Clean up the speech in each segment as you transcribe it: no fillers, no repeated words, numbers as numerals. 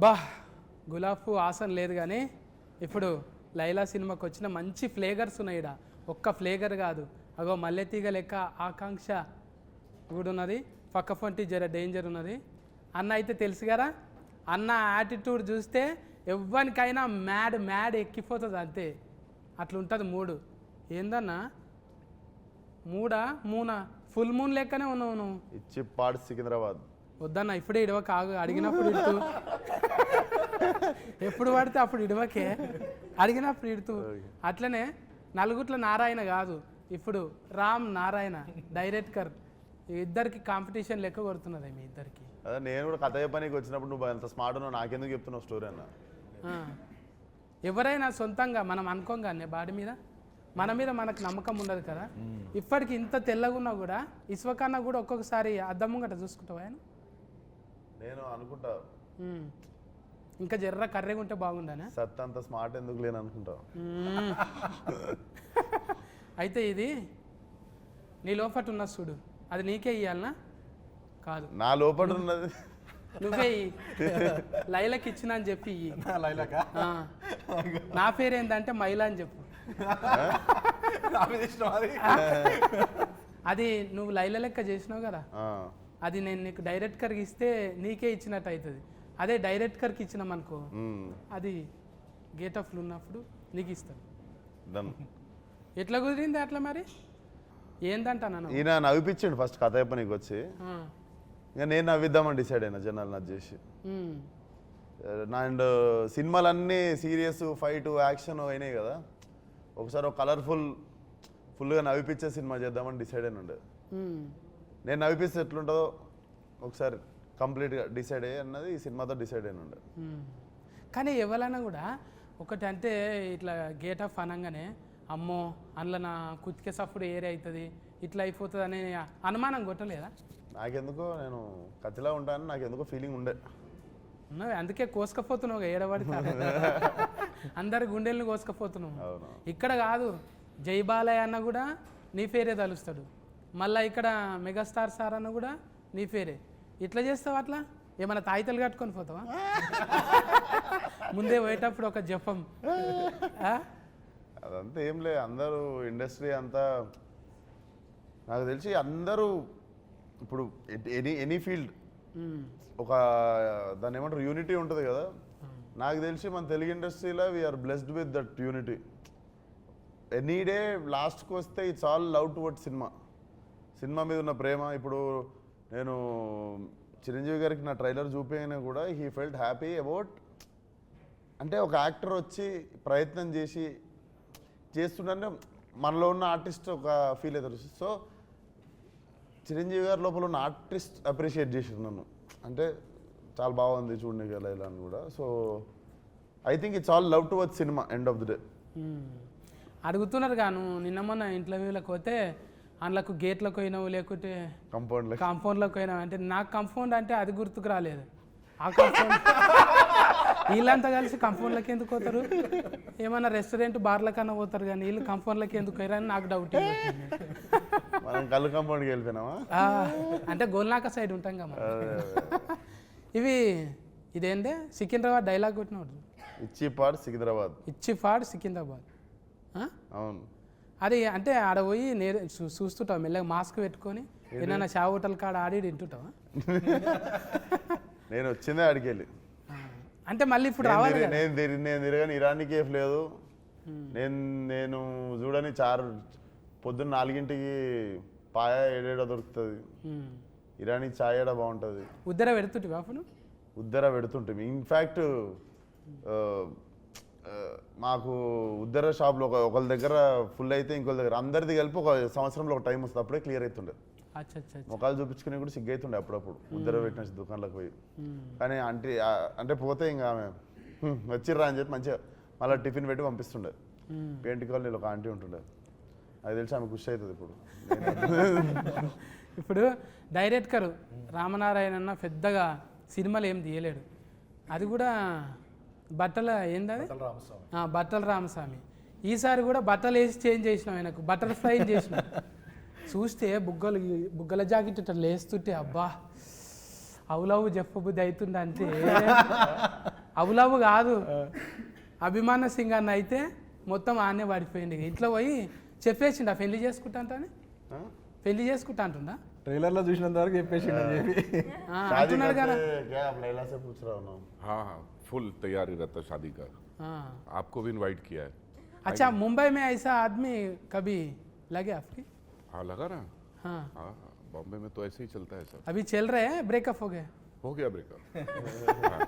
బా గులాబ్ పువ్వు ఆసన లేదు కానీ ఇప్పుడు లైలా సినిమాకి వచ్చిన మంచి ఫ్లేవర్స్ ఉన్నాయి ఈడ. ఒక్క ఫ్లేవర్ కాదు, అగో మల్లెతీగ లెక్క ఆకాంక్ష కూడా ఉన్నది, పక్క ఫంటి జర డేంజర్ ఉన్నది. అన్న అయితే తెలుసు కదా, అన్న యాటిట్యూడ్ చూస్తే ఎవ్వరికైనా మ్యాడ్ మ్యాడ్ ఎక్కిపోతుంది అంతే. అట్లా ఉంటుంది మూడు. ఏందన్నా మూనా ఫుల్ మూన్ లెక్కనే ఉన్నావు నువ్వు. ఇచ్చి పాడు సికింద్రాబాద్ వద్దన్న ఇప్పుడే ఇడవక, ఆగు, అడిగినప్పుడు ఇడుతూ ఎప్పుడు పడితే అప్పుడు ఇడవకే, అడిగినప్పుడు ఇడుతూ. అట్లనే నలుగుట్ల నారాయణ కాదు, ఇప్పుడు రామ్ నారాయణ డైరెక్టర్. ఇద్దరికి కాంపిటీషన్ లెక్క కొడుతున్నది మీ ఇద్దరికి. అదే నేను కూడా కథ చెప్పడానికి వచ్చినప్పుడు నువ్వు అంత స్మార్ట్ ఉన్నావు, నాకెందుకు చెప్తున్నావు స్టోరీ అన్న. ఎవరైనా సొంతంగా మనం అనుకోగానే బాడీ మీద మన మీద మనకు నమ్మకం ఉండదు కదా. ఇప్పటికి ఇంత తెల్లగా ఉన్నా కూడా ఇసువకన్నా కూడా ఒక్కొక్కసారి అద్దం ముంగట చూసుకుంటావు ఆయన. నేను అనుకుంటా ఇంకా జర్ర కర్రెగా ఉంటే బాగుండనే. సత్ అంత స్మార్ట్ ఎందుకు లేని అనుకుంటా. అయితే ఇది నీ లోపట ఉన్న చూడు, అది నీకే ఇయ్యాలనా? కాదు, నా లోపల ఉన్నది నువ్వే లైలకి ఇచ్చిన అని చెప్పి ఇయ్యి. నా పేరు ఏంటంటే మైలా అని చెప్పు. అది నువ్వు లైల లెక్క చేసినావు కదా, అది నేను నీకు డైరెక్టర్కి ఇస్తే నీకే ఇచ్చినట్టు అవుతుంది. అదే డైరెక్టర్కి ఇచ్చినాం అనుకో, అది గేట్ ఆఫ్లు ఉన్నప్పుడు నీకు ఇస్తాను. ఎట్లా కుదిరింది అట్లా మరి? ఏందంటాను ఈయన నవ్విపించండి ఫస్ట్ కథ చెప్ప నీకు వచ్చి, ఇంకా నేను నవ్విద్దామని డిసైడ్ అయినా జనాలు నచ్చి చేసి. అండ్ సినిమాలన్నీ సీరియస్ ఫైట్ యాక్షన్ అయినాయి కదా, ఒకసారి ఒక కలర్ఫుల్ ఫుల్గా నవ్విపించే సినిమా చేద్దామని డిసైడ్ అయిన ఉండే. నేను నవ్విపిస్తే ఎట్లుంటుందో ఒకసారి కంప్లీట్గా డిసైడ్ అయ్యి అన్నది ఈ సినిమాతో డిసైడ్ అయిన ఉండే. కానీ ఎవరైనా కూడా ఒకటి అంటే ఇట్లా గేట్ ఆఫ్ అనగానే అమ్మో అందులో నా కుతికే సప్పుడు ఏరే అవుతుంది ఇట్లా అయిపోతుంది అనే అనుమానం కొట్టలేదా? నాకెందుకో నేను కత్తిలా ఉంటానని నాకెందుకో ఫీలింగ్ ఉండే. అందుకే కోసుకపోతున్నావు ఏడబడితే అందరి గుండెల్ని కోసుకపోతున్నావు. ఇక్కడ కాదు, జై బాలయ్య అన్న కూడా నీ పేరే తలుస్తాడు, మళ్ళీ ఇక్కడ మెగాస్టార్ సార్ అన్న కూడా నీ పేరే. ఇట్లా చేస్తావా? అట్లా ఏమైనా తాయితలు కట్టుకొని పోతావా? ముందే పోయేటప్పుడు ఒక జపం. అదంతా ఏం లే, అందరూ ఇండస్ట్రీ అంతా నాకు తెలిసి అందరూ ఇప్పుడు ఎనీ ఫీల్డ్ ఒక దాన్ని ఏమంటారు యూనిటీ ఉంటుంది కదా. నాకు తెలిసి మన తెలుగు ఇండస్ట్రీలో we're blessed with that unity. Any day లాస్ట్కి వస్తే it's all love toward cinema మీద ఉన్న ప్రేమ. ఇప్పుడు నేను చిరంజీవి గారికి నా ట్రైలర్ చూపించినా కూడా హీ ఫెల్ట్ హ్యాపీ అబౌట్, అంటే ఒక యాక్టర్ వచ్చి ప్రయత్నం చేస్తుంటే మనలో ఉన్న ఆర్టిస్ట్ ఒక ఫీల్ అవుతారు. సో చిరంజీవి గారి లోపల ఉన్న ఆర్టిస్ట్ అప్రిషియేట్ చేసారు నన్ను, అంటే చాలా బాగుంది చూడండి కదా ఇలా అని కూడా. So I think it's all love towards cinema end of the day. అడుగుతున్నారు గాను నిన్న మొన్న ఇంటర్వ్యూలకు పోతే అందులోకి గేట్లకు పోయినావు లేకుంటే కాంపౌండ్లకు పోయినావు అంటే నాకు కాంపౌండ్ అంటే అది గుర్తుకు రాలేదు. ఆ కాంపౌండ్ వీళ్ళంతా కలిసి కాంపౌండ్లకి ఎందుకు పోతారు? ఏమన్నా రెస్టారెంట్ బార్ల కన్నా పోతారు కానీ వీళ్ళు కాంపౌండ్లకి ఎందుకు పోయారని నాకు డౌట్. మనం కళ్ళు కాంపౌండ్కి వెళ్ళిపోయినామా అంటే గోల్నాక సైడ్ ఉంటాం కదా. ఇదేందే సికింద్రాబాద్ డైలాగ్ కొట్టినవాడు, ఇచ్చి పాడు సికింద్రాబాద్. అవును, అది అంటే ఆడ పోయి చూస్తుంటావు మెల్లగా మాస్క్ పెట్టుకొని ఏదైనా షా హోటల్ కాడ ఆడి తింటుంటావా? నేను వచ్చిందే ఆడికి వెళ్ళి, అంటే మళ్ళీ ఇప్పుడు రావాలి. నేను తిరగని ఇరానీ కేఫ్ లేదు, నేను చూడని పొద్దున్న 4ంటికి పాయ 7 దొరుకుతుంది, ఇరానీ చాయ్ ఏడా బాగుంటుంది. ఉద్దర పెడుతుంటివి అప్పుడు? ఉద్దర పెడుతుంటే ఇన్ఫ్యాక్ట్ మాకు ఉద్దర షాప్లో ఒకళ్ళ దగ్గర ఫుల్ అయితే ఇంకొక దగ్గర అందరిది కలిపి ఒక సంవత్సరంలో ఒక టైం వస్తుంది, అప్పుడే క్లియర్ అవుతుండే. ముఖాలు చూపించుకుని కూడా సిగ్గైతుండే అప్పుడప్పుడు ఉద్దర పెట్టిన దుకాణంలోకి పోయి. కానీ అంటే పోతే ఇంకా ఆమె వచ్చిర్రా అని చెప్పి మంచిగా మళ్ళీ టిఫిన్ పెట్టి పంపిస్తుండే. పెయింట్ కాలనీలో ఒక ఆంటీ ఉంటుండే, అది తెలిసి ఆమె ఖుషి అవుతుంది. ఇప్పుడు డైరెక్టర్ రామనారాయణ అన్న పెద్దగా సినిమాలు ఏం తీయలేడు, అది కూడా బట్టల ఏంటది బట్టల రామస్వామి. ఈసారి కూడా బట్టలు వేసి చేంజ్ చేసినాం, ఆయనకు బటర్ ఫ్లై చేసినాం. చూస్తే బుగ్గల జాకెట్ ఇట్లా లేస్తుంటే అబ్బా అవులవు చెప్పబుద్ధి అవుతుంది అంతే. అవులవు కాదు అభిమాన సింగ్ అన్న అయితే మొత్తం ఆనే పడిపోయింది ఇంట్లో పోయి చెప్పేసిండు ఆ పెళ్లి చేసుకుంటా అంటని పెళ్లి చేసుకుంటా అంటుందా ట్రైలర్ లో చూసినంత వరకు చెప్పేసి शादी అంటున్నాడు కదా करते क्या आप लैला से पूछ रहा हूँ ना हाँ हाँ फुल तैयारी रहता है शादी का हाँ। आपको भी इनवाइट किया है अच्छा मुंबई में ऐसा आदमी कभी लगे आपकी हाँ लगा ना हाँ हाँ बॉम्बे में तो ऐसे ही चलता है सब अभी चल रहे हैं ब्रेकअप हो गए हो गया ब्रेकअप हाँ,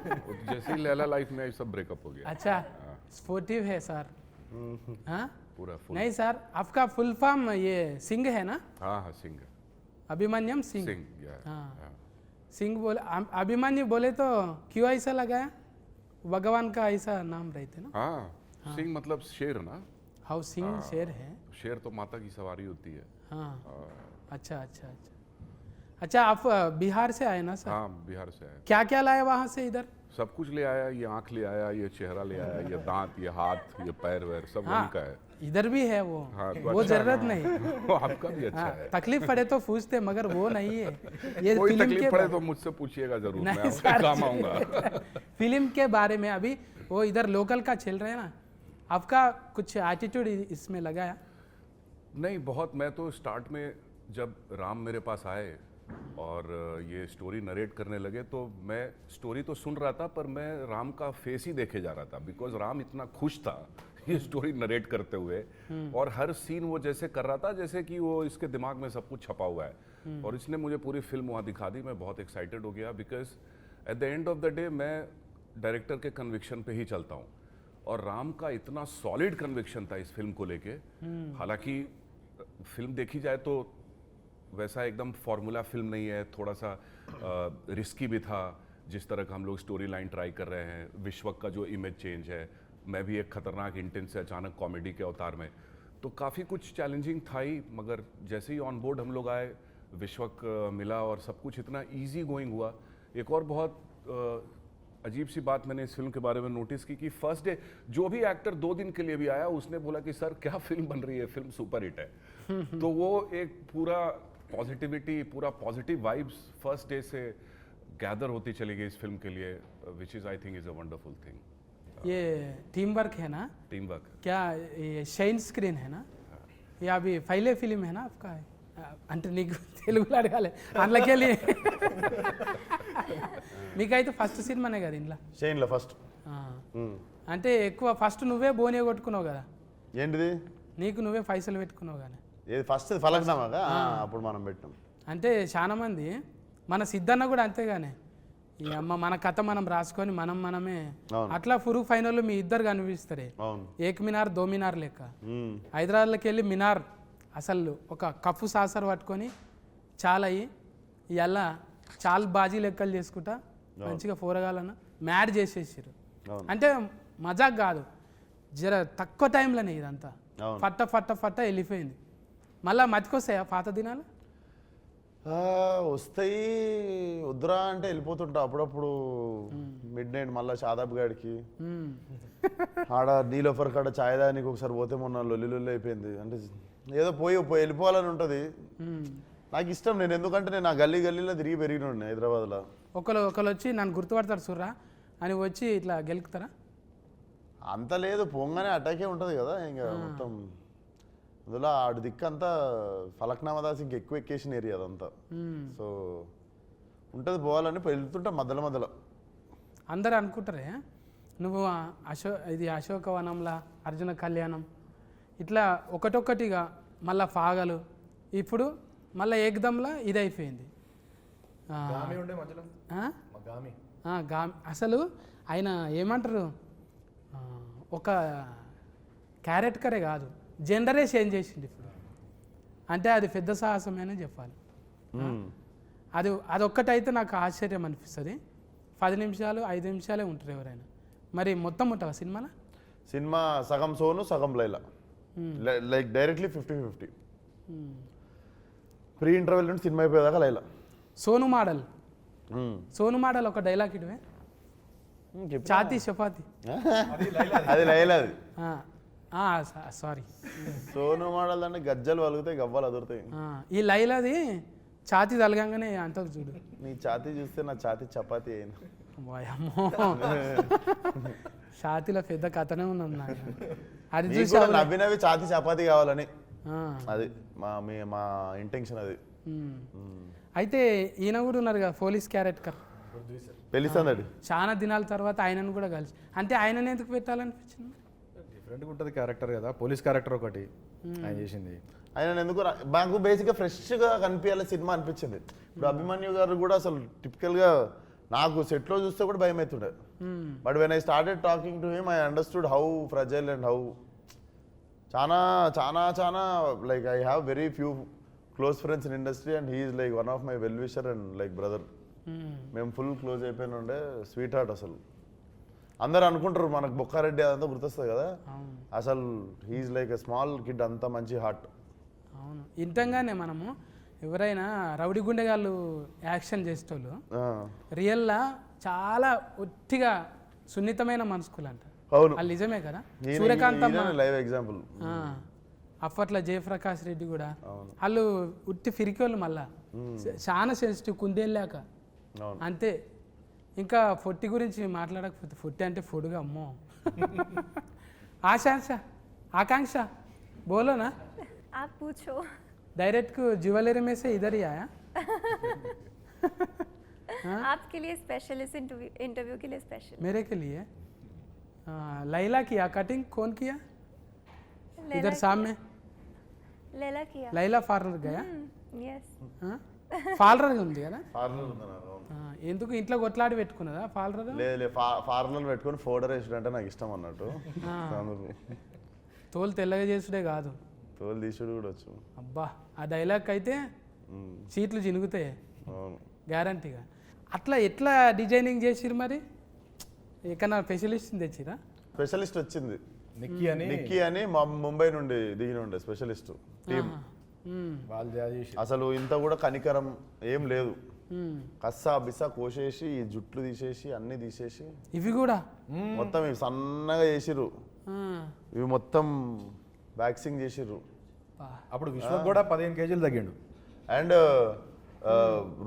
जैसे ही लैला लाइफ में आई सब ब्रेकअप हो गया अच्छा स्पोर्टिव है सर हाँ पूरा फुल नहीं सर आपका फुल फॉर्म ये सिंह है ना हाँ हाँ सिंह अभिमन्यम सिंह सिंह या हाँ। सिंह बोले अभिमन्यु बोले तो क्यों ऐसा लगाया भगवान का ऐसा नाम रहते ना हाँ सिंह मतलब शेर ना हाउ सिंह शेर है शेर तो माता की सवारी होती है हाँ अच्छा अच्छा अच्छा अच्छा आप बिहार से आए ना सर हाँ बिहार से आया क्या क्या लाए वहाँ से इधर सब कुछ ले आया ये आंख ले आया ये चेहरा ले आया ये दांत ये हाथ ये पैर वैर सब वहीं का है इधर भी है वो हाँ, तो वो अच्छा है जरूरत ना। नहीं वो आपका भी अच्छा हाँ, है तकलीफ पड़े तो पूछते मगर वो नहीं है ये कोई फिल्म तकलीफ के पड़े तो मुझसे पूछिएगा जरूर मैं नहीं आपके सर। काम आऊंगा फिल्म के बारे में अभी वो इधर लोकल का चल रहा है ना आपका कुछ एटीट्यूड इसमें लगाया नहीं बहुत मैं तो स्टार्ट में जब राम मेरे पास आए और ये स्टोरी नरेट करने लगे तो मैं स्टोरी तो सुन रहा था पर मैं राम का फेस ही देखे जा रहा था बिकॉज राम इतना खुश था ये स्टोरी नरेट करते हुए और हर सीन वो जैसे कर रहा था जैसे कि वो इसके दिमाग में सब कुछ छपा हुआ है और इसने मुझे पूरी फिल्म वहाँ दिखा दी मैं बहुत एक्साइटेड हो गया because at the end of the day मैं डायरेक्टर के कन्विक्शन पे ही चलता हूँ और राम का इतना सॉलिड कन्विक्शन था इस फिल्म को लेके हालांकि फिल्म देखी जाए तो वैसा एकदम फॉर्मूला फिल्म नहीं है थोड़ा सा रिस्की भी था जिस तरह का हम लोग स्टोरी लाइन ट्राई कर रहे हैं विश्वक का जो इमेज चेंज है मैं भी एक खतरनाक इंटेंस से अचानक कॉमेडी के अवतार में तो काफ़ी कुछ चैलेंजिंग था ही मगर जैसे ही ऑन बोर्ड हम लोग आए विश्वक मिला और सब कुछ इतना इजी गोइंग हुआ एक और बहुत अजीब सी बात मैंने इस फिल्म के बारे में नोटिस की कि फर्स्ट डे जो भी एक्टर 2 दिन के लिए भी आया उसने बोला कि सर क्या फिल्म बन रही है फिल्म सुपर हिट है तो वो एक पूरा पॉजिटिविटी पूरा पॉजिटिव वाइब्स फर्स्ट डे से गैदर होती चली गई इस फिल्म के लिए which is I think is a wonderful thing ये टीम वर्क है ना टीम वर्क क्या ये షైన్ స్క్రీన్ है ना ये अभी पहले फिल्म है ना आपका అంటే నీకు తెలుగులో అడగాలి అందులోకెళ్ళి మీకైతే ఫస్ట్ సినిమానే కదా ఇంట్లో షైన్లో ఫస్ట్ అంటే ఎక్కువ ఫస్ట్ నువ్వే బోనే కొట్టుకున్నావు కదా ఏంటిది నీకు నువ్వే పైసలు పెట్టుకున్నావు కానీ ఏది ఫస్ట్ ఫలక్నామాగా అప్పుడు మనం పెట్టాం అంటే చాలా మంది మన సిద్ధన్న కూడా అంతేగానే ఈ అమ్మ మన కథ మనం రాసుకొని మనమే అవును. అట్లా ఫురుగు ఫైనల్ మీ ఇద్దరు కనిపిస్తారే అవును ఏక్ మినార్ దో మినార్ లెక్క హైదరాబాద్లోకి వెళ్ళి మినార్ అసలు ఒక కప్పు సాసర్ పట్టుకొని చాలా అయ్యి ఇలా చాలా బాజీ లెక్కలు చేసుకుంటా మంచిగా పోరగాలన్న మ్యాడ్ చేసేసారు అవును. అంటే మజాక్ కాదు జర తక్కువ టైంలోనే ఇదంతా అవును. ఫట్ట ఫట్ట ఫట్ట వెళ్ళిపోయింది మళ్ళీ మతికొస్తాయా పాత దినాలు వస్తాయి వద్దురా అంటే వెళ్ళిపోతుంటా అప్పుడప్పుడు మిడ్ నైట్ మళ్ళీ షాదాబ్ గాడికి మ్మ్. ఆడ నీలోఫర్ కాడ ఛాయ్ దానికి ఒకసారి పోతే మొన్న లొల్లి అయిపోయింది అంటే ఏదో పోయి వెళ్ళిపోవాలని ఉంటుంది మ్మ్. నాకు ఇష్టం నేను ఎందుకంటే నేను ఆ గల్లీలో తిరిగి పెరిగిన హైదరాబాద్లో ఒకరు వచ్చి నన్ను గుర్తుపడతారు సుర్రా అని వచ్చి ఇట్లా గెలుకుతారా అంత లేదు పొంగనే అటాకే ఉంటుంది కదా ఇంకా మొత్తం అందులో ఆడు దిక్కంతా ఫలక్నామాదాస్ ఇంక ఎక్కువ ఎక్కేసిన ఏరియా అదంతా మ్మ్. సో ఉంటుంది పోవాలని వెళ్తుంటా మధ్యలో అందరు అనుకుంటారే నువ్వు ఇది అశోకవనంలా అర్జున కళ్యాణం ఇట్లా ఒకటొక్కటిగా మళ్ళా ఫాగలు ఇప్పుడు మళ్ళీ ఏకదంలా ఇది అయిపోయింది ఉండే మధ్యలో అసలు ఆయన ఏమంటారు ఒక క్యారెక్టరే కాదు జెండరే చేంజ్ చేసింది ఇప్పుడు అంటే అది పెద్ద సాహసమేనే చెప్పాలి అదొక్కటైతే నాకు ఆశ్చర్యం అనిపిస్తుంది 10 నిమిషాలు 5 నిమిషాలే ఉంటారు ఎవరైనా మరి మొత్తం ఉంటావా సినిమాలో సినిమా సగం సోను సగం Laila like directly 50-50 pre interval నుండి సినిమా అయిపోయేదాకా లైలా సోను మోడల్ ఒక డైలాగ్ ఇటువే చాతి చపాతి అది లైలాది సారీ సోను మోడల్ అంటే గజ్జలు వలుగుతాయి గవ్వలు అదురుతాయి ఈ లైలాది ఛాతీ తలగంగానే అంత చూడు నీ ఛాతీ చూస్తే నా ఛాతీ చపాతీ అయింది వాయమ్మో షాతిలో పెద్ద కథనే ఉన్నది నాకు అది నీకు చూసి కూడా నవ్వి నవ్వి ఛాతీ చపాతీ కావాలని ఆ, అది మా ఇంటెన్షన్ అది అయితే ఈయన కూడా ఉన్నారు కదా పోలీస్ క్యారెక్టర్ పెళ్లి సందడి చాలా దినాల తర్వాత ఆయనను కూడా కలిసి అంటే ఆయనను ఎందుకు పెట్టాలనిపించింది డిఫరెంట్గా ఉంటుంది క్యారెక్టర్ కదా, పోలీస్ క్యారెక్టర్ ఒకటి ఆయన చేసింది. ఆయన ఎందుకు మాకు బేసిక్గా ఫ్రెష్గా కనిపించాలి సినిమా అనిపించింది. ఇప్పుడు అభిమన్యు గారు కూడా అసలు టిపికల్గా నాకు సెట్లో చూస్తే కూడా భయం అవుతుండే. But when I started talking to him I understood how fragile and how చాలా చాలా చాలా like I have very few close friends in industry and he is like one of my well wisher and like brother. మేము full close అయిపోయిన ఉండే, sweet heart అసలు. అందరు అనుకుంటారు మనకు బొక్కారెడ్డి అదంతా గుర్తొస్తుంది కదా, అసలు he's like a small kid, అంత మంచి హార్ట్. అవును ఇంతంగానే మనము ఎవరైనా రౌడీ గుండెగాళ్ళు యాక్షన్ చేసేటోళ్ళు రియల్లా చాలా ఒట్టిగా సున్నితమైన మనసుకులు అంట. అవును వాళ్ళు నిజమే కదా. Suryakanthamma live example. అప్పట్లో జయప్రకాష్ రెడ్డి కూడా వాళ్ళు ఉట్టి ఫిరికోళ్ళు మళ్ళా చాలా సెన్సిటివ్ కుందేళ్ళాక అంతే. ఇంకా ఫొట్టి గురించి మాట్లాడకపోతే ఫొట్టి అంటే ఫుడ్గా అమ్మో. ఆకాంక్ష बोलो ना, आप पूछो। डायरेक्ट को ज्वेलरी में से इधर ही आया. आपके लिए स्पेशल, इस इंटरव्यू के लिए स्पेशल। मेरे के लिए लैला किया कटिंग, कौन किया इधर सामने? लैला किया। लैला पार्लर गया. यस పార్లర్ ఉంది కదా. పార్లర్ ఉంది నాకు. ఎందుకు ఇంట్లో కొట్లాడి పెట్టుకున్నదా పార్లర్? లేదు పార్లర్ పెట్టుకొని ఫోటో వేసుడు అంటే నాకు ఇష్టం అన్నట్టు. అందుకు తోలు తెల్లగా చేసుడే కాదు, తోలు తీసుడు కూడా వచ్చు. అబ్బా ఆ డైలాగ్ అయితే సీట్లు చినుగుతాయి అవును గ్యారంటీగా. అట్లా ఎట్లా డిజైనింగ్ చేసిరు మరి? ఎక్కడన్నా స్పెషలిస్ట్ తెచ్చిరా? స్పెషలిస్ట్ వచ్చింది నిక్కీ అని మా ముంబై నుండి దిగిన ఉండే స్పెషలిస్ట్ టీమ్. వాళ్ళు చేసి అసలు ఇంత కూడా కనికరం ఏం లేదు. కస్సా బిస్సా కోసేసి ఈ జుట్లు తీసేసి అన్ని తీసేసి ఇవి కూడా మొత్తం ఇవి సన్నగా చేసిర్రు, ఇవి మొత్తం వ్యాక్సింగ్ చేసిర్రు. అప్పుడు విశ్వ కూడా 15 కేజీలు తగ్గిండు. అండ్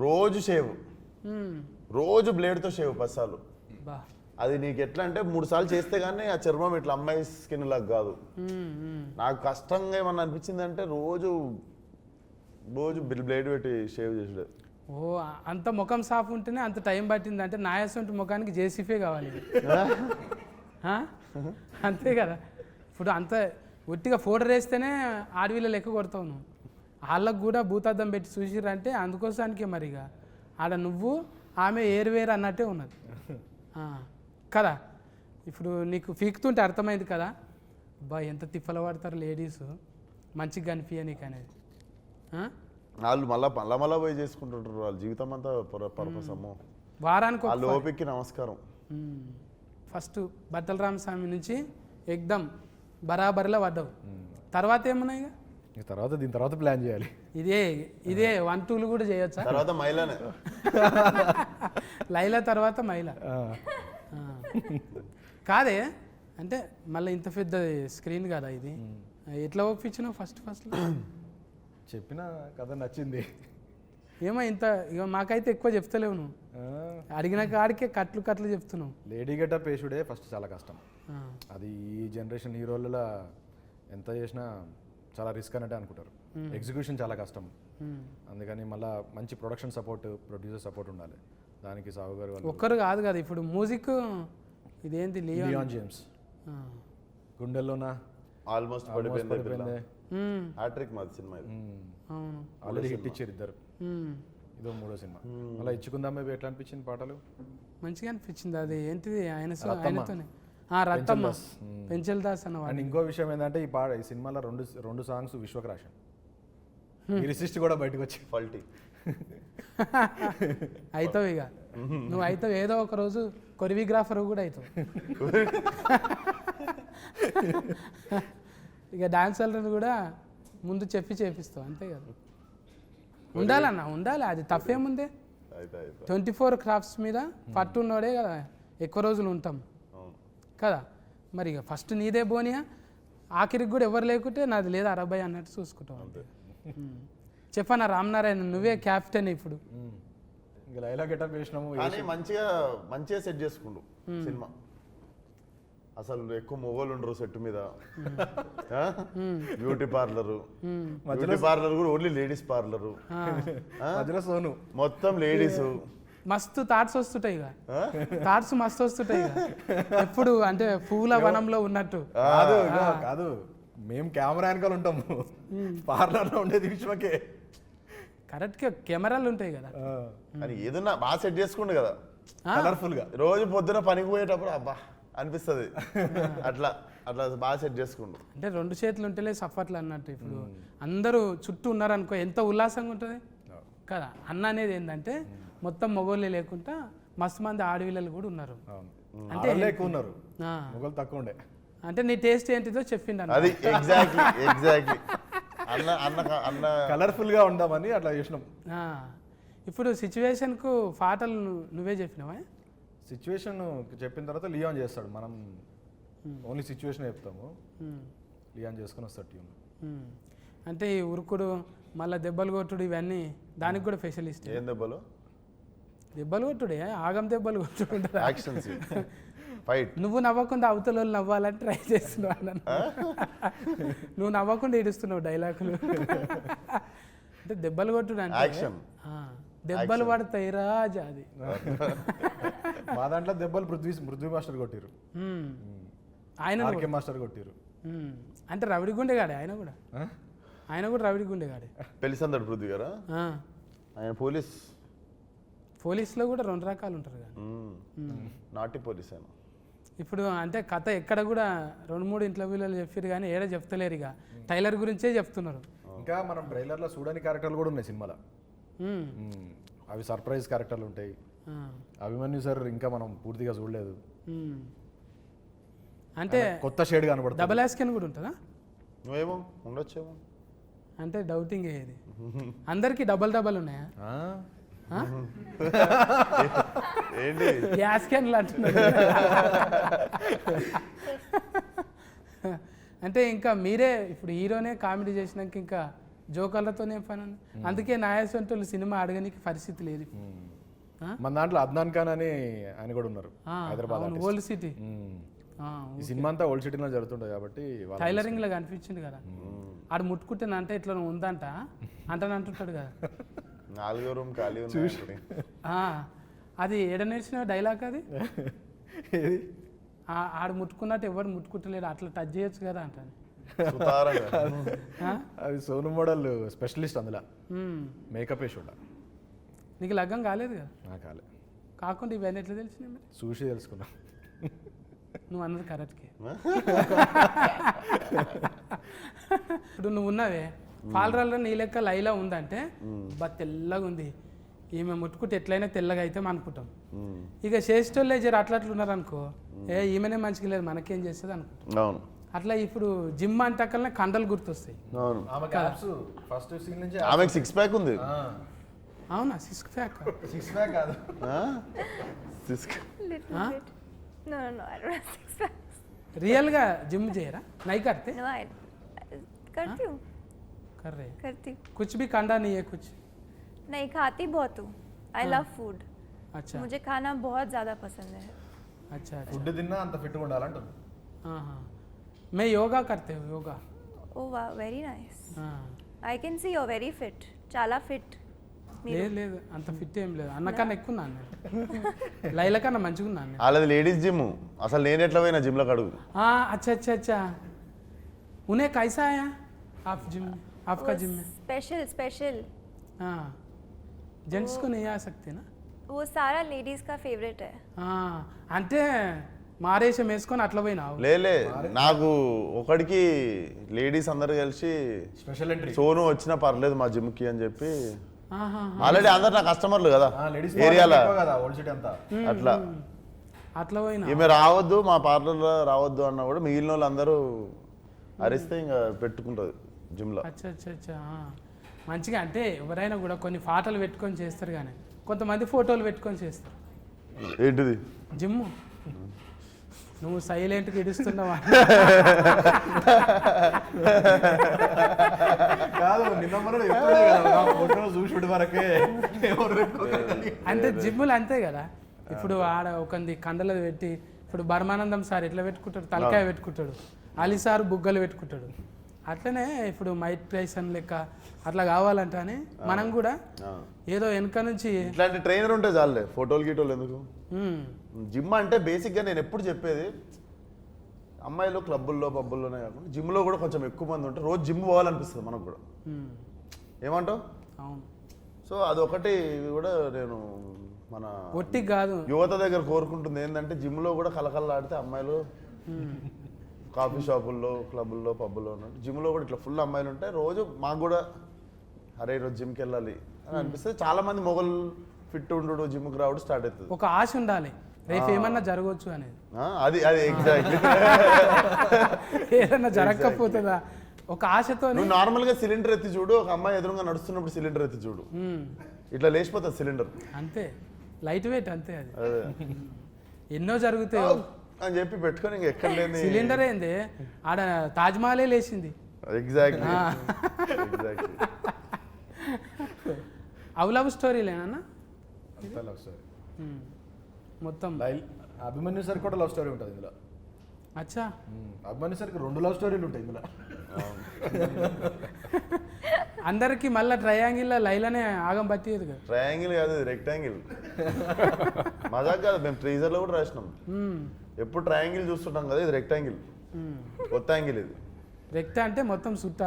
రోజు షేవ్, రోజు బ్లేడ్తో షేవ్ పస్సాలు. అది నీకు ఎట్లా అంటే 3 సార్లు చేస్తే కానీ ఆ చర్మం ఇట్లా అమ్మాయి స్కిన్ లాగా కాదు. నాకు కష్టంగా ఏమన్నా అనిపించింది అంటే రోజు బ్లేడ్ పెట్టి షేవ్ చేసాడు. ఓ అంత ముఖం సాఫ్ ఉంటేనే అంత టైం పట్టింది అంటే నాయసంటి ముఖానికి జేసీఫే కావాలి. అంతే కదా. ఇప్పుడు అంత ఒట్టిగా ఫోటో వేస్తేనే ఆడవిళ్ళ లెక్క కొడతావు నువ్వు. వాళ్ళకు కూడా భూతార్థం పెట్టి చూసిరంటే అందుకోసానికే మరిగా ఆడ నువ్వు ఆమె ఏరువేరు అన్నట్టే ఉన్నది కదా. ఇప్పుడు నీకు పీకుతుంటే అర్థమైంది కదా, బా ఎంత తిప్పల పడతారు లేడీస్ మంచిగా కనిపించ నీకు అనేది. వాళ్ళు మళ్ళా పోయి చేసుకుంటుంటారు వాళ్ళ జీవితం అంతా పర్పస్. అమ్మో వారానికి వాళ్ళ ఓపికకి నమస్కారం. ఫస్ట్ బట్టల రామస్వామి నుంచి ఎగ్దమ్ బరాబరిలో పడ్డావు. తర్వాత ఏమున్నాయి తర్వాత దీని తర్వాత ప్లాన్ చేయాలి. ఇదే 1, 2 కూడా చేయొచ్చా? తర్వాత మైలానే లైలా తర్వాత మైలా కాదే అంటే మళ్ళీ ఇంత పెద్ద స్క్రీన్ కదా ఇది. ఎట్లా ఒప్పించినావు ఫస్ట్ చెప్పిన కథ నచ్చింది. ఏమో ఇంత ఇక మాకైతే ఎక్కువ చెప్తలేవు నువ్వు, అడిగిన కాడికే కట్లు చెప్తున్నావు. లేడీ గెటప్ వేసుడే ఫస్ట్ చాలా కష్టం. అది ఈ జనరేషన్ హీరోలలో ఎంత చేసినా చాలా రిస్క్ అన్నట్టే అనుకుంటారు. ఎగ్జిక్యూషన్ చాలా కష్టం. అందుకని మళ్ళీ మంచి ప్రొడక్షన్ సపోర్ట్, ప్రొడ్యూసర్ సపోర్ట్ ఉండాలి. దానికి సాగు గారు ఒక్కరు కాదు కదా. ఇప్పుడు మ్యూజిక్ ఇదేంటి లియాన్ జేమ్స్ గుండెల్లోనా ఆల్మోస్ట్ పడిపోయింది. హ్యాట్రిక్ మాది సినిమా ఇది. అవును ఆల్రెడీ హిట్ ఇచ్చారు ఇద్దరు. ఇదో 3వ సినిమా. మళ్ళీ ఇచ్చుకుందామే ఎట్లా అనిపించింది పాటలు? మంచిగా అనిపించింది. అది ఏంటిది ఆయనతోనే రత్తమ్మ పెంచల్ దాస్ అన్నవాడు. అండ్ ఇంకో విషయం ఏంటంటే ఈ సినిమాలో రెండు సాంగ్స్ విశ్వక్ రాశాను. లిరిసిస్ట్ కూడా బయటకు వచ్చి ఫాల్టీ అవుతావు ఇక నువ్వు అవుతావు. ఏదో ఒక రోజు కొరియోగ్రాఫర్ కూడా అవుతావు. ఇక డాన్సర్లను కూడా ముందు చేపిస్తావు అంతే కదా. ఉండాలి. అది తప్పేముందే. 24 క్రాఫ్ట్స్ మీద పట్టున్నోడే కదా ఎక్కువ రోజులు ఉంటాం కదా. మరి ఇక ఫస్ట్ నీదే బోనియా, ఆఖరికి కూడా ఎవరు లేకుంటే నాది లేదా అరబై అన్నట్టు చూసుకుంటావు అంతే. చెప్పనా రామనారాయణ, నువ్వే క్యాప్టెన్ ఇప్పుడు. ఇంకా లైలా గెటప్ వేసినాము. కానీ మంచిగా సెట్ చేసుకుండు సినిమా. అసలు ఎక్కువ మొగోళ్ళు ఉండరు సెట్ మీద. బ్యూటీ పార్లర్ కూడా ఓన్లీ లేడీస్ పార్లరు. మధ్యలో సోను మొత్తం లేడీస్. మస్తు థాట్స్ వస్తుంటాయి ఇక, థాట్స్ మస్తు వస్తుంటాయి ఇక. ఎప్పుడు అంటే పూల వనంలో ఉన్నట్టు. కాదు మేము కెమెరా వెనకాల ఉంటాము, పార్లర్లో ఉండేది విశ్వకే. కరెక్ట్గా కెమెరాలు ఉంటాయి కదా. అని ఏదన్నా బాగా సెట్ చేసుకుండు కదా కలర్ఫుల్ గా. రోజు పొద్దున పనికి పోయేటప్పుడు అబ్బా అనిపిస్తుంది. అట్లా అట్లా బాగా సెట్ చేసుకుండు. అంటే 2 చేతులు ఉంటేనే సఫర్లు అన్నట్టు. ఇప్పుడు అందరూ చుట్టూ ఉన్నారనుకో ఎంత ఉల్లాసంగా ఉంటుంది కదా. అన్న అనేది ఏంటంటే మొత్తం మొగోళ్ళే లేకుండా మస్తు మంది ఆడపిల్లలు కూడా ఉన్నారు. అంటే ఎక్కువ ఉన్నారు, మొగలు తక్కువ ఉండే. అంటే నీ టేస్ట్ ఏంటిదో చెప్పిండు అన్న. అది ఎగ్జాక్ట్లీ అన్న కలర్ఫుల్ గా ఉందామని అట్లా చేసినాం. ఇప్పుడు సిచ్యువేషన్కు పాటలు నువ్వే చెప్పినావా? సిచ్యువేషన్ చెప్పిన తర్వాత లియాన్ చేస్తాడు, మనం ఓన్లీ సిచ్యువేషన్ చెప్తాము, లియాన్ చేసుకుని వస్తాడు ట్యూన్. అంటే ఈ ఉరుకుడు మళ్ళీ దెబ్బలు కొట్టుడు ఇవన్నీ దానికి కూడా స్పెషలిస్ట్. ఏం దెబ్బలు? దెబ్బలు కొట్టుడే, ఆగం దెబ్బలు కొట్టుడు, యాక్షన్ ఫైట్. నువ్వు నవ్వకుండా అవతల వాళ్ళు నవ్వాలని ట్రై చేస్తున్నావు అన్న. నువ్వు నవ్వకుండా ఏడుస్తున్నావు డైలాగులు. అంటే దెబ్బలు కొట్టుడు అంటే యాక్షన్, దెబ్బలు పడతాయి రాజా. అది మా దాంట్లో దెబ్బలు పృథ్వీ మాస్టర్ కొట్టిరు, ఆయన మాస్టర్ కొట్టిరు. అంటే రవిడి గుండెగాడే ఆయన కూడా. ఆయన కూడా రవిడి గుండెగాడే. పెళ్లిసందడు పృథ్వీ గారా? ఆయన పోలీసులో కూడా 2 రకాలు ఉంటారు కదా. నాటి పోలీస్ ఆయన. ఇప్పుడు అంటే కథ ఎక్కడ కూడా 2-3 ఇంటర్వ్యూలలో చెప్పారు కానీ ఏడ చెప్తలేరు. ఇక టైలర్ గురించే చెప్తున్నారు. ఇంకా మనం ట్రైలర్లో చూడని క్యారెక్టర్లు కూడా ఉన్నాయి సినిమాలో. అవి సర్ప్రైజ్ క్యారెక్టర్లు ఉంటాయి. అభిమన్యు సార్ ఇంకా మనం పూర్తిగా చూడలేదు, అంటే కొత్త షేడ్ కనబడుతుంది. డబల్ యాస్కెన్ కూడా ఉంటుందా? నువ్వేమో ఉండొచ్చేమో అంటే డౌటింగ్ ఏది. అందరికి డబల్ ఉన్నాయా? ఏంటి యాస్కెన్లు అంటున్నారు. అంటే ఇంకా మీరే ఇప్పుడు హీరోనే కామెడీ చేసినాక ఇంకా జోకర్లతోనే పని. అందుకే నాయసంటోళ్ళు సినిమా అడగనికి పరిస్థితి లేదు. మన దాంట్లో అద్నాన్ ఖాన్ అని ఆయన కూడా ఉన్నారు, హైదరాబాద్ ఓల్డ్ సిటీ. ఈ సినిమా అంతా ఓల్డ్ సిటీలో జరుగుతుంటుంది కాబట్టి టైలరింగ్ లాగా అనిపించింది కదా. ఆడు ముట్టుకుంటున్నా అంటే ఇట్లా ఉందంట అంటుంటాడు కదా. 4వ రూమ్ ఖాళీ ఉంది. అది ఏడ నేర్చిన డైలాగ్ అది. ఆడు ముట్టుకున్నట్టు ఎవరు ముట్టుకుంటలేడు, అట్లా టచ్ చేయొచ్చు కదా అంటాను. అది సోను మోడల్ స్పెషలిస్ట్ అందులో మేకప్ వేసి. నీకు లగ్గం కాలేదు కదా? కాలే. కాకుండా ఇవన్నీ ఎట్లా తెలిసినాయి మరి? చూసి తెలుసుకున్నా. నువ్వు అన్నది కరెక్ట్కే. ఇప్పుడు నువ్వు ఉన్నావే పాలరాల్లో నీ లెక్క లైలా ఉందంటే బా తెల్లగా ఉంది, ఈమె ముట్టుకుంటే ఎట్లయినా తెల్లగా అయితే అనుకుంటాం. ఇక చేసేటోళ్ళే జర అట్లా ఉన్నారు అనుకో, ఈమెనే మంచిగా లేదు మనకేం చేస్తుంది అనుకుంటాం. అట్లా ఇప్పుడు జిమ్ అంటకల్నే కండలు గుర్తొస్తాయి. ఆమెకు 6 ప్యాక్ ఉంది. అవునా? 6 ప్యాక్ కాదు, రియల్గా జిమ్ చేయరా? నై करते? करती हूँ, कर रहे करती हूँ. कुछ भी कंडा नहीं है कुछ? नहीं, खाती बहुत हूँ. I love food. अच्छा, मुझे खाना बहुत ज़्यादा पसंद है. अच्छा अच्छा. ఫుడ్ తిన్నా అంత ఫిట్గా ఉండాలంటుంది. हाँ, मैं योगा करते हो? Yoga? Oh wow, very nice. हाँ. I can see you're very fit. చాలా fit. లేదు అంత ఫిట్ ఏం లేదు, అన్నకన్నా ఎక్కువ ఉన్నాను నేను. లైల కన్నా మంచిగా ఉన్నాను నేను. వాళ్ళది లేడీస్ జిమ్. అసలు నేను ఎట్లా పోయినా జిమ్లో కడుగు. अच्छा अच्छा अच्छा. उन्हें कैसा आया आप जिम में? आपका जिम में स्पेशल. हाँ, जेंट्स को नहीं आ सकते ना? वो सारा लेडीज का फेवरेट है. అంటే మారేషం వేసుకొని అట్లా పోయినావు? లేలే, నాకు ఒకడికి లేడీస్ అందరు కలిసి స్పెషల్ ఎంట్రీ సోను వచ్చినా పర్లేదు మా జిమ్కి అని చెప్పి. ఆల్రెడీ అందరు నా కస్టమర్లు కదా ఏరియాలో, అట్లా ఈమె రావద్దు మా పార్లర్లో రావద్దు అన్న కూడా మిగిలిన వాళ్ళు అందరూ అరిస్తే ఇంకా పెట్టుకుంటుంది జిమ్లో. అచ్చా. మంచిగా అంటే ఎవరైనా కూడా కొన్ని పాటలు పెట్టుకొని చేస్తారు, కానీ కొంతమంది ఫోటోలు పెట్టుకొని చేస్తారు. ఏంటిది? జిమ్ నువ్వు సైలెంట్గా ఇడుస్తున్నావా? కాదు నిన్న మొన్న చెప్తుండే కదా నా ఫోటో చూసుడు వరకే ఎవరు పెట్టుకోకండి. అంటే జిమ్ములు అంతే కదా. ఇప్పుడు ఆడ ఒకంది కండలు పెట్టి, ఇప్పుడు బర్మానందం సార్ ఎట్లా పెట్టుకుంటాడు, తలకాయ పెట్టుకుంటాడు, అలీ సార్ బుగ్గలు పెట్టుకుంటాడు. అట్లనే ఇప్పుడు మైక్ టైసన్ లెక్క అట్లా కావాలంటే అని మనం కూడా ఏదో వెనక నుంచి ఇట్లాంటి ట్రైనర్ ఉంటే చాలే, ఫోటోలు గీటోలు ఎందుకు. ఉమ్, జిమ్ అంటే బేసిక్గా నేను ఎప్పుడు చెప్పేది, అమ్మాయిలు క్లబ్బుల్లో పబ్బుల్లోనే కాకుండా జిమ్లో కూడా కొంచెం ఎక్కువ మంది ఉంటే రోజు జిమ్ పోవాలనిపిస్తుంది మనకు కూడా. ఉమ్, ఏమంటావు? అవును. సో అదొకటి కూడా నేను మన ఒట్టి కాదు, యువత దగ్గర కోరుకుంటుంది ఏంటంటే, జిమ్లో కూడా కలకల్లాడితే అమ్మాయిలు కాఫీ షాపుల్లో క్లబ్బుల్లో పబ్బుల్లో ఉన్నట్టు జిమ్లో కూడా ఇట్లా ఫుల్ అమ్మాయిలు ఉంటాయి. రోజు మాకు కూడా అరే ఈరోజు జిమ్కి వెళ్ళాలి అని అనిపిస్తుంది. చాలా మంది మొగలు ఫిట్ ఉండు జిమ్కి రావడం స్టార్ట్ అవుతుంది. ఒక ఆశ ఉండాలి, రేపు ఏమన్నా జరగవచ్చు అనేది. అది అది ఎగ్జాక్ట్లీ. ఏదన్నా జరగకపోతుందా ఒక ఆశతో. నువ్వు నార్మల్గా సిలిండర్ ఎత్తి చూడు, ఒక అమ్మాయి ఎదురుగా నడుస్తున్నప్పుడు సిలిండర్ ఎత్తి చూడు, ఇట్లా లేచిపోతుంది సిలిండర్. అంతే, లైట్ వెయిట్ అంతే. అది అదే ఎన్నో జరుగుతాయి అని చెప్పి పెట్టుకొని ఇంక ఎక్కడ లేని సిలిండర్ ఏంది, ఆడ తాజ్మహలే లేచింది. Exactly exactly. అవు లవ్ స్టోరీలేనా అంతా లవ్ స్టోరీ. మొత్తం? అభిమన్యు సార్ కూడా లవ్ స్టోరీ ఉంటుంది ఇందులో. అచ్చా, అభిమన్యు సార్కి 2 లవ్ స్టోరీలు ఉంటాయి ఇందులో. అందరికి మళ్ళీ ట్రయాంగిల్ లైలానే ఆగం పట్టేది కదా. ట్రయాంగిల్ కాదు, ఇది రెక్టాంగిల్. మజాక్ కాదు, మేము ట్రీజర్లో కూడా రాసినాం. ఎప్పుడు ట్రయాంగిల్ చూస్తుంటాం కదా, ఇది రెక్టాంగిల్, కొత్త యాంగిల్ ఇది. రెక్ట అంటే మొత్తం సుట్ట,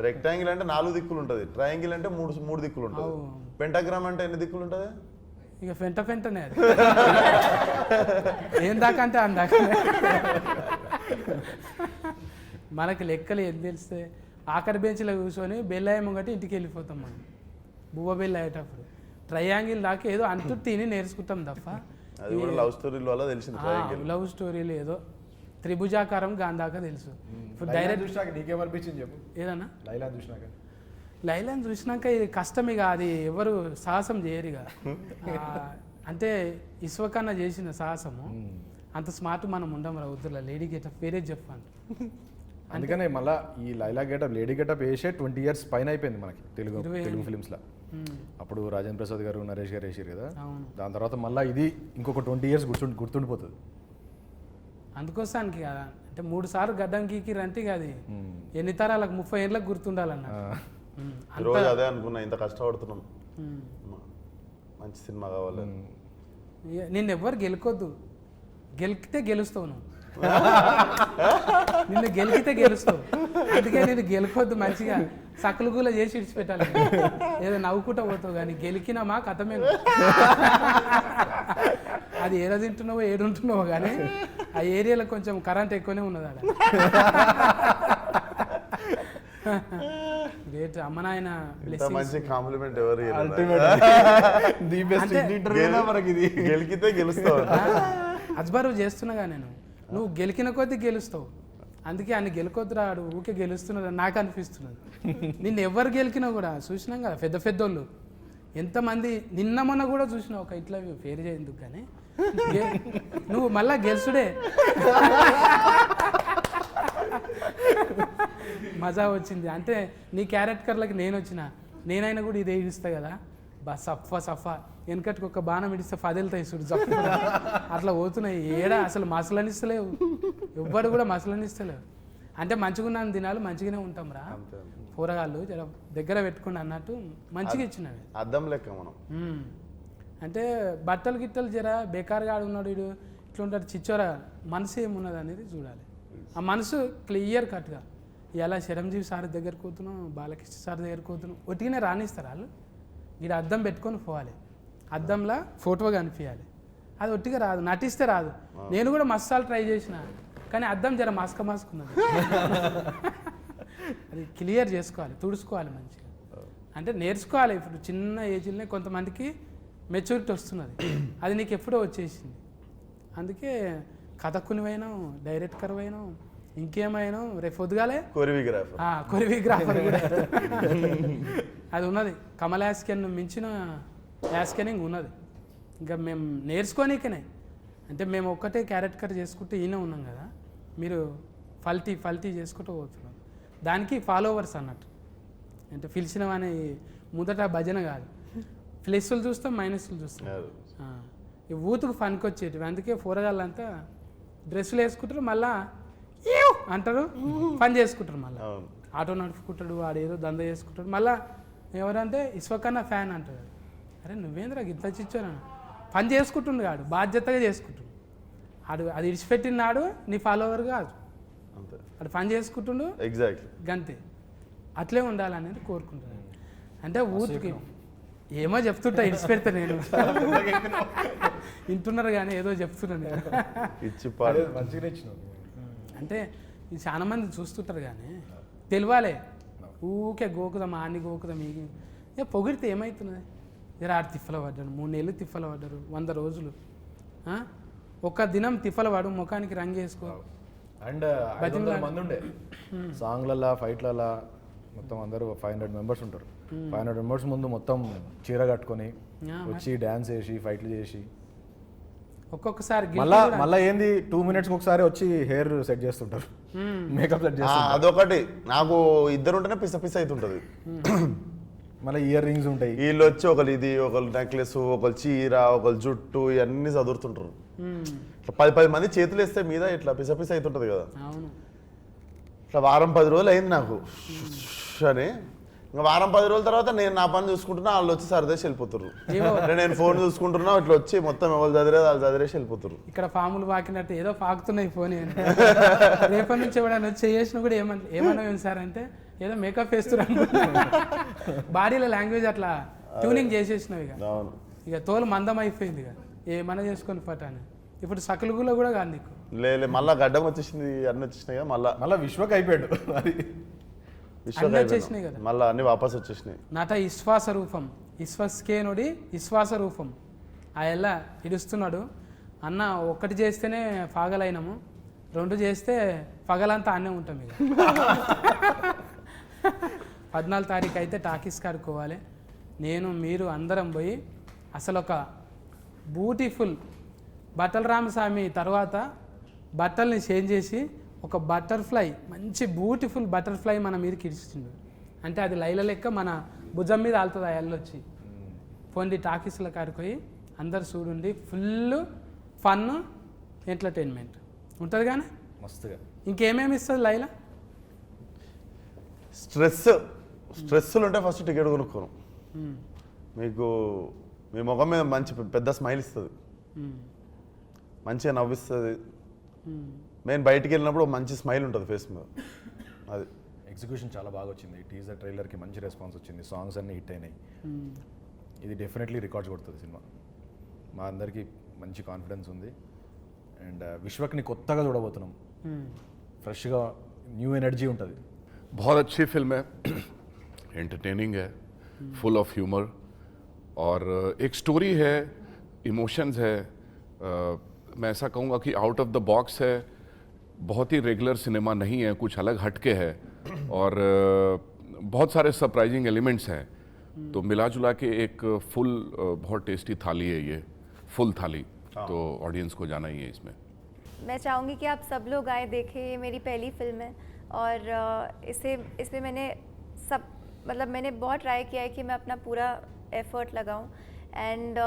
రెక్టాంగిల్ అంటే 4 దిక్కులు ఉంటుంది, ట్రయాంగిల్ అంటే 3 దిక్కులు ఉంటుంది. పెంటాగ్రామ్ అంటే ఎన్ని దిక్కులు ఉంటుంది? ఇక ఫెంటనే అది. ఏం దాకా అంటే అందాక. మనకి లెక్కలు ఏం తెలిస్తే ఆఖరి బెంచ్లో కూర్చొని బెల్లాయ ముంగటి ఇంటికి వెళ్ళిపోతాం మనం, బువ్వ బెల్ల అయ్యేటప్పుడు. ట్రయాంగిల్ దాకా ఏదో అంటూ తిని నేర్చుకుంటాం తప్ప అది కూడా లవ్ స్టోరీల వల్ల తెలిసింది. ట్రయాంగిల్ లవ్ స్టోరీలు ఏదో త్రిభుజాకారం గాంధాక తెలుసు. ఇప్పుడు డైరెక్ట్ చూసినాక నీకేమనిపించింది చెప్పు. ఏదన్నా లైలా చూసినాక? లైలాని చూసినాక ఇది కష్టం, ఇక అది ఎవరు సాహసం చేయరు ఇక. అంటే ఇస్వకన్నా చేసిన సాహసము అంత స్మార్ట్ మనం ఉండం రా వద్దులా. లేడీ గెటప్ వేరే చెప్పండి. అందుకనే మళ్ళీ ఈ లైలా గెటప్ లేడీ గెటప్ వేసే 20 years పైన అయిపోయింది మనకి తెలుగు ఫిలిమ్స్లో. అప్పుడు రాజేంద్ర ప్రసాద్ గారు నరేష్ గారు వేసారు కదా, దాని తర్వాత మళ్ళీ ఇది ఇంకొక 20 years గుర్తుండిపోతుంది. అందుకోసానికి కదా, అంటే 3 సార్లు గడ్డం గీకిరంటే ఇక అది ఎన్ని తరాలకు 30 ఏళ్ళకి గుర్తుండాలన్న. రోజు అదే అనుకున్నా, ఇంత కష్టపడుతున్నాం, మంచి సినిమా కావాలి. నిన్ను ఎవ్వరు గెలుకొద్దు, గెలికితే గెలుస్తావు నువ్వు. నిన్ను గెలికితే గెలుస్తావు, అందుకే నేను గెలుకొద్దు, మంచిగా సకలుగుల చేసి ఇడిచిపెట్టాలి. ఏదో నవ్వుకుంటా పోతావు కానీ గెలికినామా కథమే. అది ఏదో తింటున్నావో ఏడుంటున్నావో కానీ ఆ ఏరియాలో కొంచెం కరెంట్ ఎక్కువనే ఉన్నది ఆడ. గ్రేట్. అమ్మ నాయన మంచి కాంప్లిమెంట్ ఎవరు గెలికితే గెలుస్తావు. అజ్బరు చేస్తున్నాగా నేను, నువ్వు గెలికిన కొద్దీ గెలుస్తావు, అందుకే ఆయన గెలుకొద్దు రాడు, ఊకే గెలుస్తున్నాడు నాకు అనిపిస్తున్నది. నిన్ను ఎవరు గెలికినా కూడా చూసినాం కదా, పెద్ద పెద్దోళ్ళు ఎంతమంది. నిన్న మొన్న కూడా చూసినావు ఒక ఇట్లా పేరు చేయందుకు కానీ నువ్వు మళ్ళా గెలుసుడే. మజా వచ్చింది అంటే నీ క్యారెక్టర్లకి నేను వచ్చిన, నేనైనా కూడా ఇదే ఇస్తా కదా, సఫా వెనకటికి ఒక బాణం ఇడిస్తే 10 వెళ్తాయి చూడు జప్పు. అట్లా పోతున్నాయి ఏడా, అసలు మసలనిస్తలేవు, ఎవ్వడు కూడా మసలనిస్తలేవు. అంటే మంచిగా ఉన్న దినాలు మంచిగానే ఉంటాం రా, కూరగాయలు జర దగ్గర పెట్టుకుని అన్నట్టు మంచిగా ఇచ్చినవి. అద్దం లెక్క మనం. అంటే బట్టలు గిట్టలు జర బేకారుగా ఆడున్నాడు వీడు, ఇట్లా ఉంటాడు చిచ్చోరా, మనసు ఏమున్నది అనేది చూడాలి. ఆ మనసు క్లియర్ కట్గా. ఇలా చిరంజీవి సార్ దగ్గరికి పోతున్నాం, బాలకృష్ణ సార్ దగ్గరికి పోతున్నాం, ఒట్టిగానే రాణిస్తారు వాళ్ళు. వీడు అద్దం పెట్టుకొని పోవాలి, అద్దంలో ఫోటో కనిపించాలి. అది ఒట్టిగా రాదు, నటిస్తే రాదు. నేను కూడా మసాలు ట్రై చేసిన, కానీ అద్దం జర మాస్కున్నది. అది క్లియర్ చేసుకోవాలి, తుడుచుకోవాలి మంచిగా. అంటే నేర్చుకోవాలి. ఇప్పుడు చిన్న ఏజ్లోనే కొంతమందికి మెచ్యూరిటీ వస్తున్నది, అది నీకు ఎప్పుడో వచ్చేసింది. అందుకే కథకునివైనావు, డైరెక్టర్ అయినావు, ఇంకేమైనా రేపు పొద్దుగాలే కొరియోగ్రాఫర్ కూడా అది ఉన్నది. కమల్ యాస్కెన్ మించిన యాస్కెనింగ్ ఉన్నది. ఇంకా మేము నేర్చుకోనికనే అంటే మేము ఒక్కటే క్యారెక్టర్ చేసుకుంటూ ఈయన ఉన్నాం కదా, మీరు ఫల్టీ చేసుకుంటూ పోతున్నారు. దానికి ఫాలోవర్స్ అన్నట్టు. అంటే పిలిచినవని మొదట భజన కాదు, ప్లస్లు చూస్తాం మైనస్లు చూస్తాం. ఈ ఊతుకు ఫన్కి వచ్చేటివి. అందుకే పోరగాళ్ళంతా డ్రెస్సులు వేసుకుంటారు, మళ్ళా ఏవ్ అంటారు, పని చేసుకుంటారు. మళ్ళీ ఆటో నడుపుకుంటాడు, వాడు ఏదో దంద చేసుకుంటాడు. మళ్ళా ఎవరంటే ఇసుకన్నా ఫ్యాన్ అంటాడు. అరే నువ్వేంద్రా గిట్ల చిచ్చాను, పని చేసుకుంటుండు కాడు, బాధ్యతగా చేసుకుంటుండు. అది ఇడిచిపెట్టిన నాడు నీ ఫాలోవర్ కాదు, అంతే. అది పని చేసుకుంటుండు ఎగ్జాక్ట్లీ గంతే. అట్లే ఉండాలనేది కోరుకుంటున్నాను. అంటే ఊరికి ఏమో చెప్తుంటా, ఇడిచిపెడతా నేను. వింటున్నారు కానీ ఏదో చెప్తున్నా నేను. ఇచ్చి పాడు మంచిగా ఇచ్చినావు. అంటే ఇది చాలా మంది చూస్తుంటారు కానీ తెలియాలే. ఊకే గోకుదాం ఆని గోకుదాం ఇక పొగిడితే ఏమవుతున్నది? జర ఆడు తిప్పల పడ్డాడు, 3 నెలలు తిప్పల పడ్డారు, 100 రోజులు. ఒక్క దినం తిప్పల పడు, ముఖానికి రంగు వేసుకో. అండ్ 500 మంది ఉండే సాంగ్లలా ఫైట్లలా మొత్తం అందరూ 500 మెంబర్స్ ఉంటారు. 500 మెంబర్స్ ముందు మొత్తం చీర కట్టుకొని వచ్చి డ్యాన్స్ చేసి ఫైట్లు చేసి ఒక్కొక్కసారి మళ్ళా ఏంది 2 minutes ఒకసారి వచ్చి హెయిర్ సెట్ చేస్తుంటారు, మేకప్ సెట్ చేస్తుంటారు. అదొకటి నాకు ఇద్దరు ఉంటేనే పిస పిస అవుతుంటది. మళ్ళీ ఇయర్ రింగ్స్ ఉంటాయి. వీళ్ళు వచ్చి ఒకళ్ళు ఇది, ఒకళ్ళు నెక్లెస్, ఒకళ్ళు చీర, ఒకళ్ళు జుట్టు, ఇవన్నీ చదువుతుంటారు. ఇట్లా 10 మంది చేతులు వేస్తే మీద ఇట్లా పిస పిస అవుతుంటది కదా. అవును. ఇట్లా వారం 10 రోజులు అయింది నాకు అని. ఇంకా వారం 10 రోజుల తర్వాత నేను నా పని చూసుకుంటున్నా, వాళ్ళు వచ్చి సరదేసి వెళ్ళిపోతారు. అంటే నేను ఫోన్ చూసుకుంటున్నా, ఇట్లా వచ్చి మొత్తం ఎవరు చదివేది వాళ్ళు చదివేసి వెళ్ళిపోతారు. ఇక్కడ ఫాములు పాకినట్టు ఏదో పాకుతున్నాయి ఫోన్. రేపటి నుంచి ఎవడన్నా వచ్చి చేసినా కూడా ఏమన్నా సార్ అంటే ఏదో మేకప్ వేస్తున్నారు. బాడీలో లాంగ్వేజ్ అట్లా ట్యూనింగ్ చేసేసినావు. ఇక తోలు మందం అయిపోయింది. ఇక ఏమన్నా చేసుకొని పట్టాను. ఇప్పుడు సకలుగులో కూడా కాదు నీకు. లేదు మళ్ళీ గడ్డం వచ్చేసింది, అన్నీ వచ్చేసినాయి కదా. మళ్ళీ విశ్వక్ అయిపోయాడు. అన్నీ వచ్చేసినాయి కదా, మళ్ళీ అన్ని వాపస్ వచ్చేసినాయి. నట విశ్వాస రూపం విశ్వస్కేనుడి విశ్వాస రూపం. ఆ ఎలా ఇడుస్తున్నాడు అన్న. ఒక్కటి చేస్తేనే పగలైనము, 2 చేస్తే పగలంతా అన్నే ఉంటాం. ఇక 14 తారీఖు అయితే టాకీస్ కాడుకోవాలి. నేను మీరు అందరం పోయి అసలు ఒక బ్యూటిఫుల్ బట్టల రామస్వామి తర్వాత బట్టల్ని చేంజ్ చేసి ఒక బటర్ఫ్లై, మంచి బ్యూటిఫుల్ బటర్ఫ్లై మన మీదకి ఇడిచిండు. అంటే అది లైల లెక్క మన భుజం మీద ఆలుతుంది. ఆ ఎల్లొచ్చి పోండి టాకీస్ల కాడిపోయి అందరు చూడండి. ఫుల్ ఫన్ ఎంటర్టైన్మెంట్ ఉంటుంది కానీ మస్తుగా. ఇంకేమేమి ఇస్తుంది లైలా? స్ట్రెస్సులు ఉంటే ఫస్ట్ టికెట్ కొనుక్కోను. మీకు మీ ముఖం మీద మంచి పెద్ద స్మైల్ ఇస్తుంది, మంచిగా నవ్విస్తుంది. నేను బయటికి వెళ్ళినప్పుడు మంచి స్మైల్ ఉంటుంది ఫేస్ మీద. అది ఎగ్జిక్యూషన్ చాలా బాగా వచ్చింది. టీజర్ ట్రైలర్కి మంచి రెస్పాన్స్ వచ్చింది, సాంగ్స్ అన్నీ హిట్ అయినాయి. ఇది డెఫినెట్లీ రికార్డ్స్ కొడుతుంది సినిమా. మా అందరికీ మంచి కాన్ఫిడెన్స్ ఉంది. అండ్ విశ్వక్ని కొత్తగా చూడబోతున్నాం, ఫ్రెష్గా న్యూ ఎనర్జీ ఉంటుంది. बहुत अच्छी फिल्म है, एंटरटेनिंग है, फुल ऑफ ह्यूमर और एक स्टोरी है, इमोशंस है. मैं ऐसा कहूँगा कि आउट ऑफ द बॉक्स है, बहुत ही रेगुलर सिनेमा नहीं है, कुछ अलग हटके है और बहुत सारे सरप्राइजिंग एलिमेंट्स हैं. तो मिला जुला के एक फुल बहुत टेस्टी थाली है ये, फुल थाली. तो ऑडियंस को जाना ही है इसमें. मैं चाहूँगी कि आप सब लोग आए देखें. ये मेरी पहली फिल्म है और इसमें मैंने बहुत ट्राई किया है कि मैं अपना पूरा एफर्ट लगाऊं. And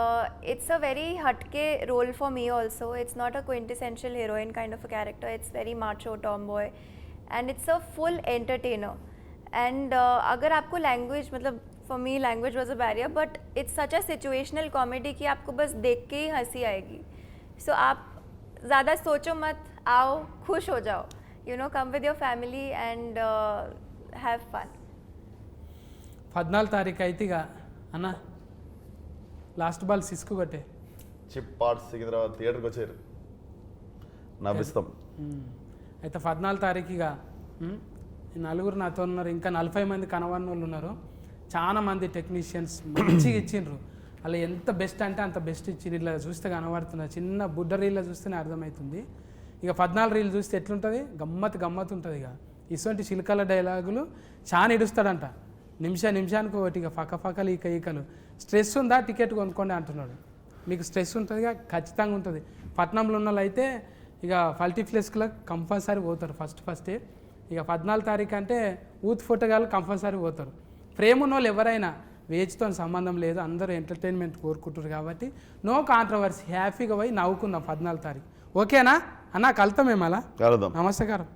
it's a very हटके role for me also. It's not a quintessential heroine kind of a character. It's very macho tomboy and it's a full entertainer. And अगर आपको language, मतलब for me language was a barrier, but it's such a situational comedy कि आपको बस देख के ही हंसी आएगी. So आप ज़्यादा सोचो मत, आओ खुश हो जाओ. You know, come with your family and have fun. 14 తారీఖు అయితే ఇక అన్న లాస్ట్ బాల్ సిస్కు కొట్టే చిప్ పార్ట్స్ సికింద్రాబాద్ థియేటర్కి వచ్చారు, నవ్విస్తాం. అయితే 14 తారీఖు ఇక నలుగురు నాతో ఉన్నారు, ఇంకా 40 మంది కనవన్న వాళ్ళు ఉన్నారు. చాలా మంది టెక్నీషియన్స్ మంచిగా ఇచ్చిండ్రు. అలా ఎంత బెస్ట్ అంటే అంత బెస్ట్ ఇచ్చిండ్రు. ఇట్లా చూస్తే కనబడుతున్నారు, చిన్న బుడ్డ రీల్లో చూస్తేనే అర్థమవుతుంది. ఇక 14 రీల్ చూస్తే ఎట్లుంటుంది, గమ్మత్ ఉంటుంది. ఇక ఇటువంటి చిలకల డైలాగులు చాలా ఇడుస్తాడంట, నిమిషానికి ఒకటి. ఇక ఫకలు ఈకలు స్ట్రెస్ ఉందా టికెట్ కొనుక్కోండి అంటున్నాడు. మీకు స్ట్రెస్ ఉంటుందిగా ఖచ్చితంగా ఉంటుంది. పట్నంలో ఉన్న వాళ్ళు అయితే ఇక మల్టీప్లెక్స్లకు కంపల్సరీ పోతారు ఫస్టే. ఇక 14 తారీఖు అంటే యూత్ ఫోటోగాళ్ళు కంపల్సరీ పోతారు. ప్రేమ ఉన్న వాళ్ళు ఎవరైనా వేజ్తో సంబంధం లేదు, అందరూ ఎంటర్టైన్మెంట్ కోరుకుంటారు కాబట్టి నో కాంట్రవర్సీ, హ్యాపీగా పోయి నవ్వుకుందాం 14 తారీఖు. ఓకేనా అన్న? కలుతాం మేము అలా. కలుద్దాం. నమస్కారం.